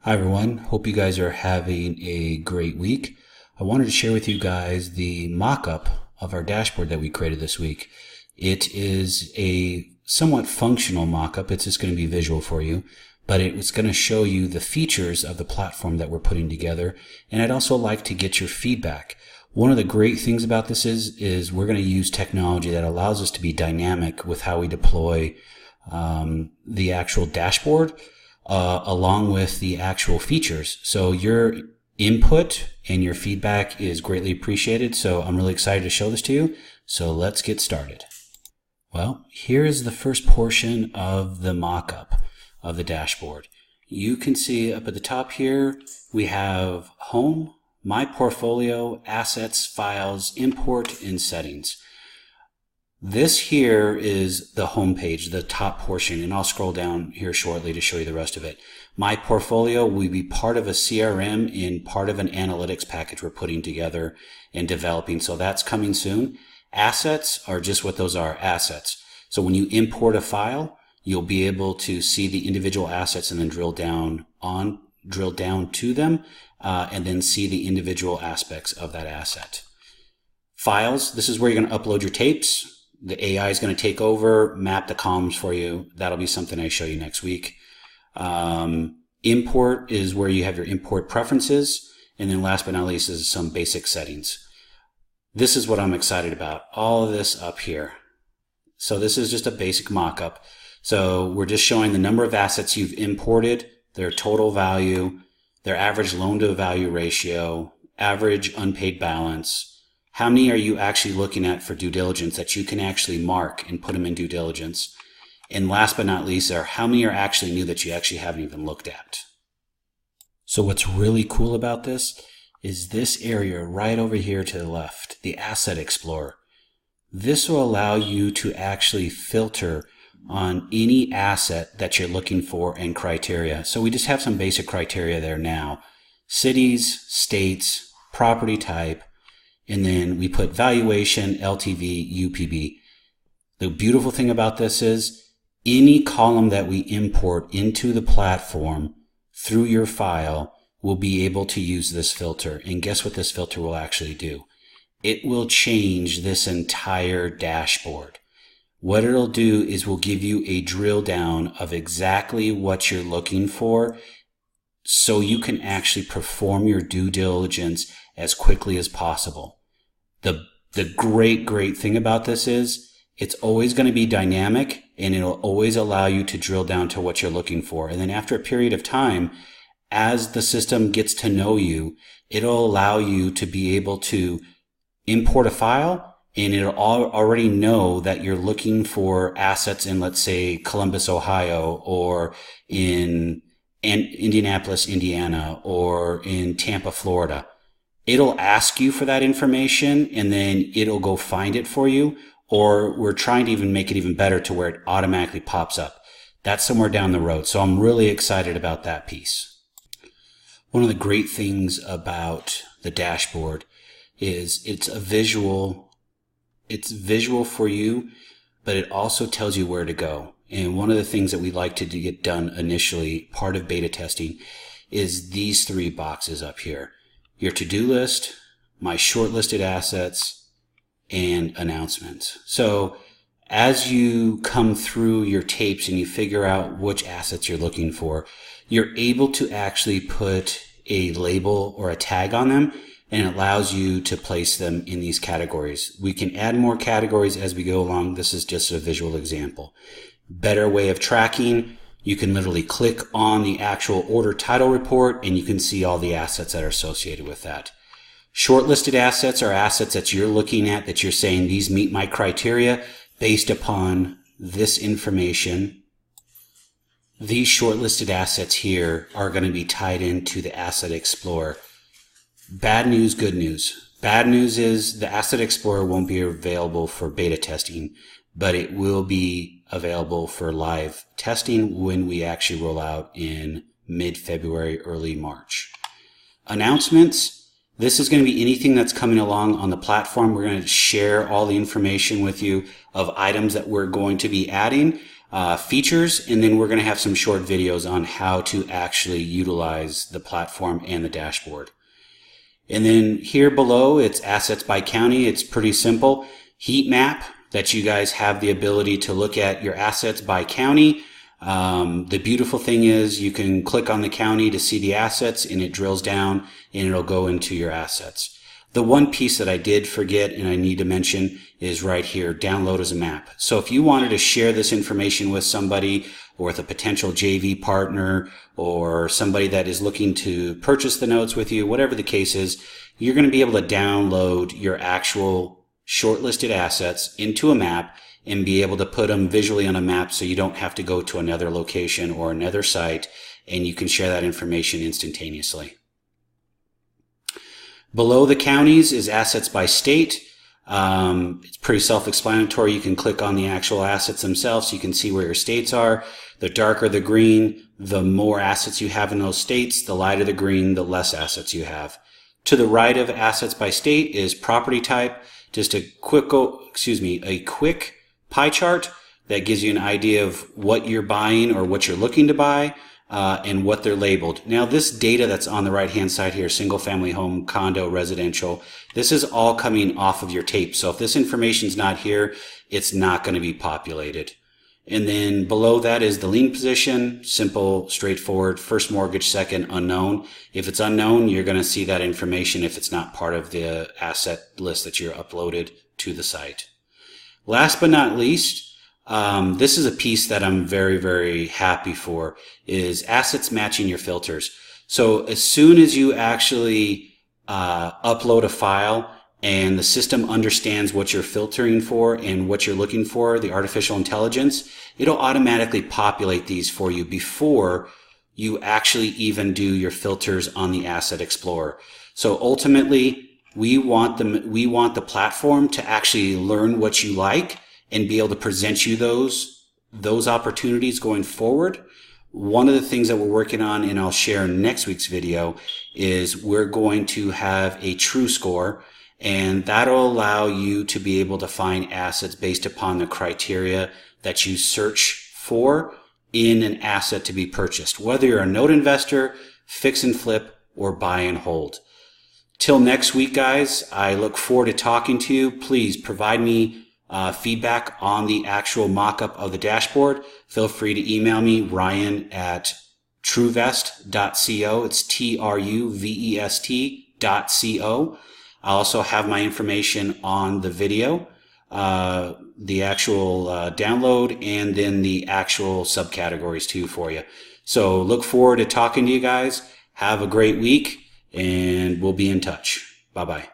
Hi everyone, hope you guys are having a great week. I wanted to share with you guys the mock-up of our dashboard that we created this week. It is a somewhat functional mock-up. It's just going to be visual for you, but it's going to show you the features of the platform that we're putting together. And I'd also like to get your feedback. One of the great things about this is we're going to use technology that allows us to be dynamic with how we deploy the actual dashboard along with the actual features. So your input and your feedback is greatly appreciated. So I'm really excited to show this to you. So let's get started. Well, here is the first portion of the mock-up of the dashboard. You can see up at the top here, we have Home, My Portfolio, Assets, Files, Import, and Settings. This here is the home page, the top portion, and I'll scroll down here shortly to show you the rest of it. My Portfolio will be part of a CRM and part of an analytics package we're putting together and developing, so that's coming soon. Assets are just what those are, assets. So when you import a file, you'll be able to see the individual assets and then drill down to them, and then see the individual aspects of that asset. Files, this is where you're going to upload your tapes. The AI is going to take over, map the columns for you. That'll be something I show you next week. Import is where you have your import preferences. And then last but not least is some basic settings. This is what I'm excited about. All of this up here. So this is just a basic mock-up. So we're just showing the number of assets you've imported, their total value, their average loan-to-value ratio, average unpaid balance. How many are you actually looking at for due diligence that you can actually mark and put them in due diligence? And last but not least are how many are actually new that you actually haven't even looked at? So what's really cool about this is this area right over here to the left, the Asset Explorer. This will allow you to actually filter on any asset that you're looking for and criteria. So we just have some basic criteria there now. Cities, states, property type, and then we put valuation, LTV, UPB. The beautiful thing about this is any column that we import into the platform through your file will be able to use this filter. And guess what this filter will actually do? It will change this entire dashboard. What it'll do is we'll give you a drill down of exactly what you're looking for so you can actually perform your due diligence as quickly as possible. The great thing about this is it's always going to be dynamic and it'll always allow you to drill down to what you're looking for. And then after a period of time, as the system gets to know you, it'll allow you to be able to import a file and it'll already know that you're looking for assets in, let's say, Columbus, Ohio, or in Indianapolis, Indiana, or in Tampa, Florida. It'll ask you for that information and then it'll go find it for you, or we're trying to even make it even better to where it automatically pops up. That's somewhere down the road. So I'm really excited about that piece. One of the great things about the dashboard is it's visual for you, but it also tells you where to go. And one of the things that we like to get done initially, part of beta testing, is these three boxes up here. Your to-do list, my shortlisted assets, and announcements. So as you come through your tapes and you figure out which assets you're looking for, you're able to actually put a label or a tag on them, and it allows you to place them in these categories. We can add more categories as we go along. This is just a visual example. Better way of tracking. You can literally click on the actual order title report and you can see all the assets that are associated with that. Shortlisted assets are assets that you're looking at that you're saying these meet my criteria based upon this information. These shortlisted assets here are going to be tied into the Asset Explorer. Bad news, good news. Bad news is the Asset Explorer won't be available for beta testing, but it will be available for live testing when we actually roll out in mid-February, early March. Announcements. This is going to be anything that's coming along on the platform. We're going to share all the information with you of items that we're going to be adding. features, and then we're going to have some short videos on how to actually utilize the platform and the dashboard. And then here below, it's assets by county. It's pretty simple. Heat map, that you guys have the ability to look at your assets by county. The beautiful thing is you can click on the county to see the assets, and it drills down and it'll go into your assets. The one piece that I did forget and I need to mention is right here, download as a map. So if you wanted to share this information with somebody, or with a potential JV partner, or somebody that is looking to purchase the notes with you, whatever the case is, you're going to be able to download your actual shortlisted assets into a map and be able to put them visually on a map, so you don't have to go to another location or another site, and you can share that information instantaneously. Below the counties is assets by state. It's pretty self-explanatory. You can click on the actual assets themselves so you can see where your states are. The darker the green, the more assets you have in those states. The lighter the green, the less assets you have. To the right of assets by state is property type. Just a quick pie chart that gives you an idea of what you're buying or what you're looking to buy, and what they're labeled. Now, this data that's on the right-hand side here, single family home, condo, residential, this is all coming off of your tape. So if this information is not here, it's not going to be populated. And then below that is the lien position, simple, straightforward, first mortgage, second, unknown. If it's unknown, you're going to see that information if it's not part of the asset list that you're uploaded to the site. Last but not least, this is a piece that I'm very, very happy for, is assets matching your filters. So as soon as you actually upload a file and the system understands what you're filtering for and what you're looking for, the artificial intelligence, it'll automatically populate these for you before you actually even do your filters on the Asset Explorer. So ultimately, we want the platform to actually learn what you like and be able to present you those opportunities going forward. One of the things that we're working on, and I'll share in next week's video, is we're going to have a true score, and that'll allow you to be able to find assets based upon the criteria that you search for in an asset to be purchased, whether you're a note investor, fix and flip, or buy and hold. Till next week, guys, I look forward to talking to you. Please provide me feedback on the actual mock-up of the dashboard. Feel free to email me, ryan@truvest.co. It's TRUVEST.co. I also have my information on the video, the actual download, and then the actual subcategories too for you. So look forward to talking to you guys. Have a great week, and we'll be in touch. Bye-bye.